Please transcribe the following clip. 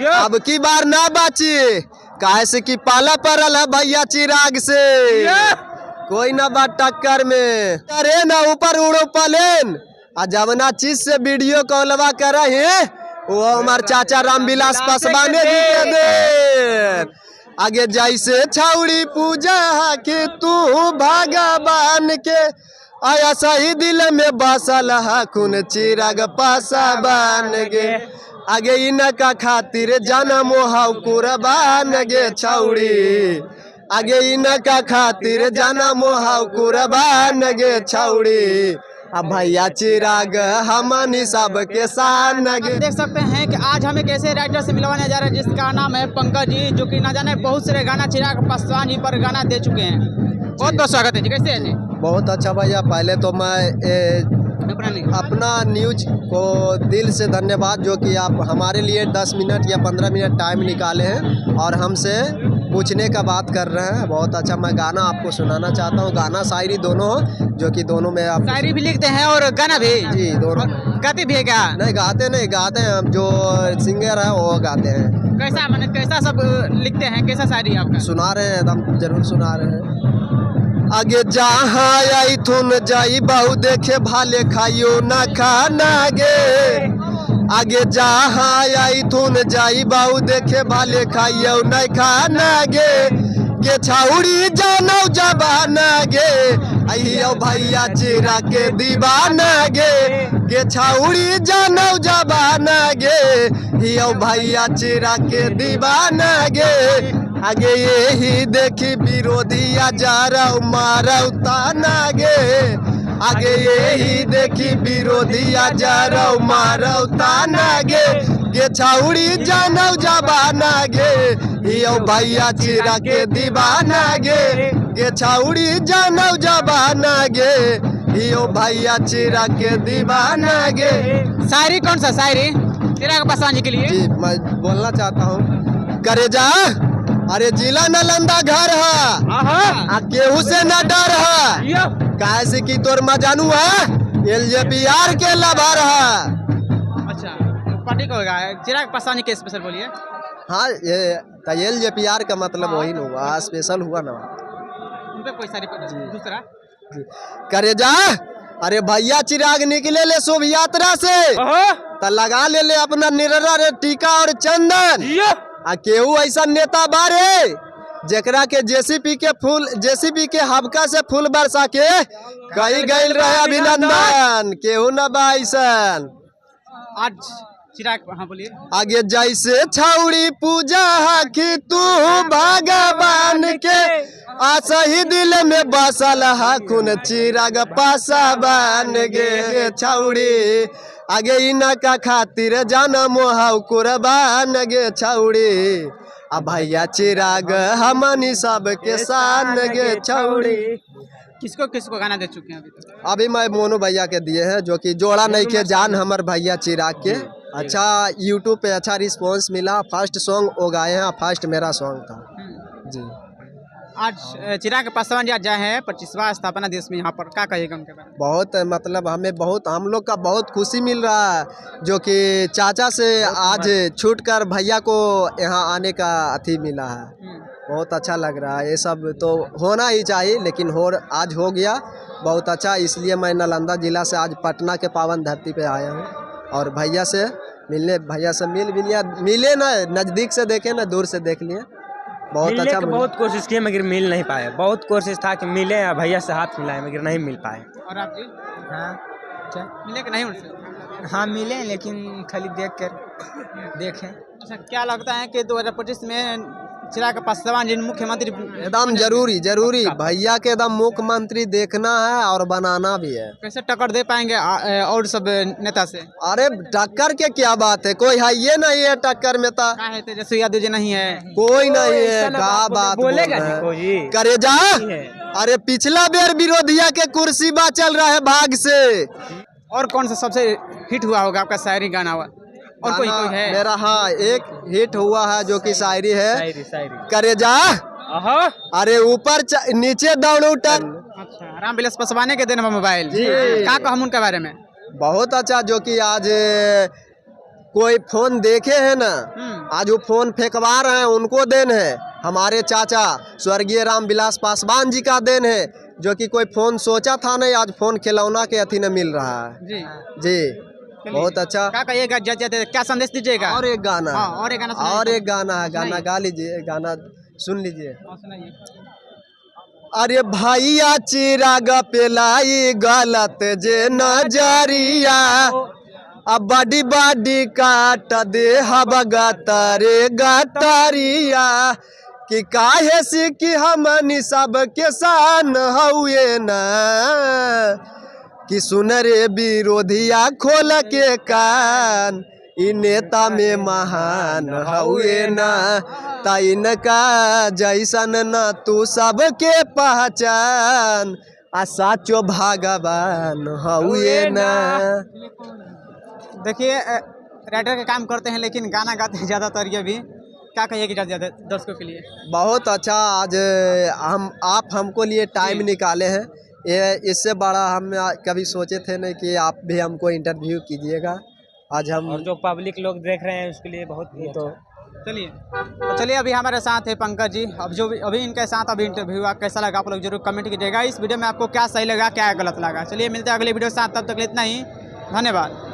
अब की बार ना बाची, कैसे की पाला पड़ल है भैया चिराग से, कोई ना बात टक्कर में। अरे ना ऊपर उड़ो पलेन, आ जवना चीज से वीडियो कॉलवा कर वो हमार चाचा रामविलास पासवान जी के दे। आगे जैसे छाउड़ी पूजा के तू भगवान के, आया सही दिल में बसल खून चिराग पासवान गे। आगे इनका खातिर जन्म हाउ कुर्बान गे छौड़ी, आगे इनका खातिर जन्म हाउ कुर्बान गे छौड़ी। अब भैया चिराग हमनी सबके शान गे। देख सकते हैं कि आज हमें कैसे राइटर से मिलवाने जा रहे हैं जिसका नाम है पंकज जी, जो कि ना जाने बहुत सारे गाना चिराग पासवान जी पर गाना दे चुके हैं। बहुत बहुत स्वागत है जी, कैसे हैं जी? बहुत अच्छा भैया, पहले तो मैं अपना न्यूज को दिल से धन्यवाद जो कि आप हमारे लिए 10 मिनट या 15 मिनट टाइम निकाले हैं और हमसे पूछने का बात कर रहे हैं। बहुत अच्छा, मैं गाना आपको सुनाना चाहता हूँ, गाना शायरी दोनों हो, जो कि दोनों में आप शायरी भी लिखते हैं और गाना भी? जी दोनों। गाते भी है क्या? नहीं गाते हैं, हम जो सिंगर है वो गाते हैं। कैसा मतलब कैसा सब लिखते हैं, कैसा शायरी आपका? सुना रहे हैं, एकदम जरूर सुना रहे हैं। आगे जहाँ आई थुन जाई बहु देखे भाले खाइयो ना खाना गे। आगे जहाँ आई थुन जाई बहु देखे भाले खाइयो ना खाना गे छौड़ी जानो जबाना गे। अयो भैया चिरा के दीवाना गे छौड़ी जानो जबाना गे। यो भैया चिरा के दीवाना गे। आगे यही देखी विरोधिया जा रहा मारा ताना गे। आगे यही देखी विरोधिया जा रहा मारा ताना गे छौड़ी जानो जबाना गे। यो भैया चिरा के दीवाना गे छौड़ी जानो जबाना गे। यो भैया चिरा के दीवाना गे। शायरी कौन सा शायरी चिराग पासवान जी के लिए? जी मैं बोलना चाहता हूँ। करे जा अरे जिला नालंदा घर है, केहू से न डर है, कैसे की तोर मजानू है एलजेपीआर के लभार है। अच्छा, पार्टी को चिराग पासवान के स्पेशल बोलिए। हाँ ये एलजेपीआर का मतलब वही न हुआ, स्पेशल हुआ ना उन पे कोई सारी दूसरा करे जा। अरे भैया चिराग निकले ले शुभ यात्रा से, तो लगा ले अपना निररा रे टीका और चंदन। आ केहू ऐसा नेता बारे जेकरा के जेसीबी के हबका से फूल बरसा के कही गई रहे अभिनंदन, केहू न बाइसन। आज चिराग, हाँ बोलिए। आगे जैसे छौड़ी पूजा की तू भगवान के, आ सही दिल में बसल खून चिराग पासवान गे छौड़ी। आगे इनका खातिर जन्म हाउ कुर्बान गे छौड़ी। आ भैया चिराग हमनी सबके शान गे छौड़ी। किसको किसको गाना दे चुके हैं अभी तक? अभी मैं मोनू भैया के दिए हैं, जो कि जोड़ा नहीं के जान हमर भैया चिराग के। अच्छा यूट्यूब पे अच्छा रिस्पांस मिला, फर्स्ट सॉन्ग वो गाए हैं, फर्स्ट मेरा सॉन्ग था जी। आज चिराग पासवान जी आज जाए हैं 25वां स्थापना दिवस में, यहाँ पर क्या कहिएगा उनके बारे में? बहुत मतलब हम लोग का बहुत खुशी मिल रहा है, जो कि चाचा से आज छूट कर भैया को यहाँ आने का अथी मिला है। बहुत अच्छा लग रहा है, ये सब तो होना ही चाहिए, लेकिन आज हो गया, बहुत अच्छा। इसलिए मैं नालंदा जिला से आज पटना के पावन धरती पे आया हूँ और भैया से मिले ना, नज़दीक से देखे ना दूर से देख लिए। बहुत अच्छा, बहुत कोशिश किए मगर मिल नहीं पाए। बहुत कोशिश था कि मिले, भैया से हाथ मिलाए मगर नहीं मिल पाए। और आप जी? हाँ मिले कि नहीं उनसे? हाँ मिले, लेकिन खाली देखें। अच्छा, क्या लगता है कि 2025 में चिराग पासवान जी मुख्यमंत्री? एकदम जरूरी भैया के एकदम मुख्यमंत्री देखना है और बनाना भी है। कैसे टक्कर दे पाएंगे और सब नेता से? अरे टक्कर के क्या बात है, कोई है ये नहीं है टक्कर में था। तेजस्वी यादव जी नहीं है, कोई नहीं है, क्या बात बोलेगा करे जा। अरे पिछला बेर विरोधिया के कुर्सी बा चल रहा है भाग से। और कौन सा सबसे हिट हुआ होगा आपका शायरी गाना हुआ? और कोई है मेरा? हाँ एक हिट हुआ है जो कि शायरी है, करे जा अरे ऊपर नीचे दौड़ उठन। अच्छा, रामविलास पासवान के देना मोबाइल, क्या कहूँ उनके बारे में? बहुत अच्छा, जो कि आज कोई फोन देखे हैं ना, आज वो फोन फेंकवा रहे हैं, उनको देन है। हमारे चाचा स्वर्गीय रामविलास पासवान जी का देन है, जो कि कोई फोन सोचा था नहीं, आज फोन खिलौना के अथी में मिल रहा है जी जी। बहुत अच्छा। क्या कहिएगा जज, क्या संदेश दीजिएगा? और एक गाना हाँ, है, और एक गाना सुनाइए। और एक गाना है, गाना सुनाइए। गा लीजिए, गाना सुन लीजिए। हाँ, सुनाइए। अरे भैया चिराग पेलाई गलत जे नजरिया, अब बड़ी बड़ी काट दे हब गतरे गतरिया, कि काहे से कि हमनी सब के सान हुए ना, कि सुन रे विरोधिया खोल के कान, इ नेता में महान हुए ना, ता इनका जैसन न तू सबके पहचान, आ साचो भगवान हुए ना। देखिए राइटर का काम करते हैं लेकिन गाना गाते हैं ज़्यादातर। ये भी क्या कहिएगी ज़्यादा दर्शकों के लिए? बहुत अच्छा, आज आप हमको लिए टाइम निकाले हैं, ये इससे बड़ा हम कभी सोचे थे नहीं कि आप भी हमको इंटरव्यू कीजिएगा। आज हम और जो पब्लिक लोग देख रहे हैं उसके लिए बहुत ही तो चलिए अभी हमारे साथ है पंकज जी। अब जो अभी इनके साथ अभी इंटरव्यू हुआ, कैसा लगा आप लोग जरूर कमेंट कीजिएगा। इस वीडियो में आपको क्या सही लगा, क्या गलत लगा। चलिए मिलते हैं अगले वीडियो के साथ, तब तक इतना ही, धन्यवाद।